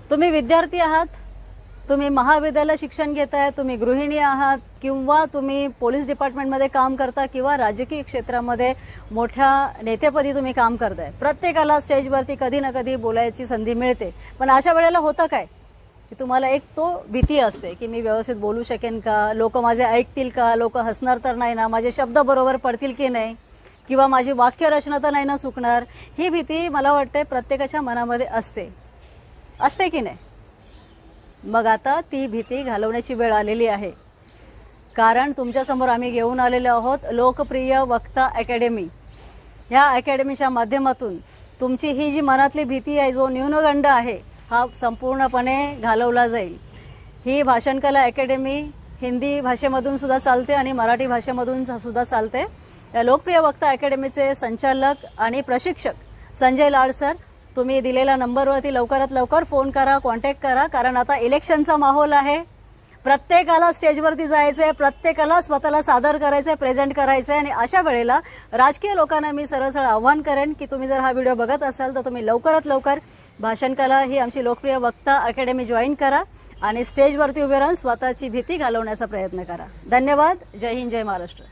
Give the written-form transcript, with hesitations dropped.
तुम्ही विद्यार्थी आहात, तुम्ही महाविद्यालय शिक्षण घेताय, तुम्ही गृहिणी आहात किंवा तुम्ही पोलीस डिपार्टमेंटमध्ये काम करता किंवा राजकीय क्षेत्रामध्ये मोठ्या नेतेपदी तुम्ही काम करताय, प्रत्येकाला स्टेजवरती कधी ना कधी बोलायची संधी मिळते. पण अशा वेळेला होतं काय की तुम्हाला एक तो भीती असते की मी व्यवस्थित बोलू शकेन का, लोक माझे ऐकतील का, लोक हसणार तर नाही ना, माझे शब्द बरोबर पडतील की नाही, किंवा माझी वाक्यरचना तर नाही ना चुकणार. ही भीती मला वाटते प्रत्येकाच्या मनामध्ये असते की नाही. मग आता ती भीती घालवण्याची वेळ आलेली आहे, कारण तुमच्यासमोर आम्ही घेऊन आलेलो आहोत लोकप्रिय वक्ता अकॅडमी. ह्या अकॅडमीच्या माध्यमातून तुमची ही जी मनातली भीती आहे, जो न्यूनगंड आहे, हा संपूर्णपणे घालवला जाईल. ही भाषणकला अकॅडमी हिंदी भाषेमधून सुद्धा चालते आणि मराठी भाषेमधून सुद्धा चालते. या लोकप्रिय वक्ता अकॅडमीचे संचालक आणि प्रशिक्षक संजय लाड सर, तुम्ही दिलेल्या नंबरवरती लवकरात लवकर फोन करा, कॉन्टॅक्ट करा, कारण आता इलेक्शनचा माहोल आहे. प्रत्येकाला स्टेजवरती जायचंय, प्रत्येकाला स्वतःला सादर करायचंय, प्रेझेंट करायचंय. आणि अशा वेळेला राजकीय लोकांना मी सरळ आव्हान करेन की तुम्ही जर हा व्हिडिओ बघत असाल तर तुम्ही लवकरात लवकर भाषणकला ही आमची लोकप्रिय वक्ता अकॅडमी जॉईन करा आणि स्टेजवरती उभे राहून स्वतःची भीती घालवण्याचा प्रयत्न करा. धन्यवाद. जय हिंद, जय महाराष्ट्र.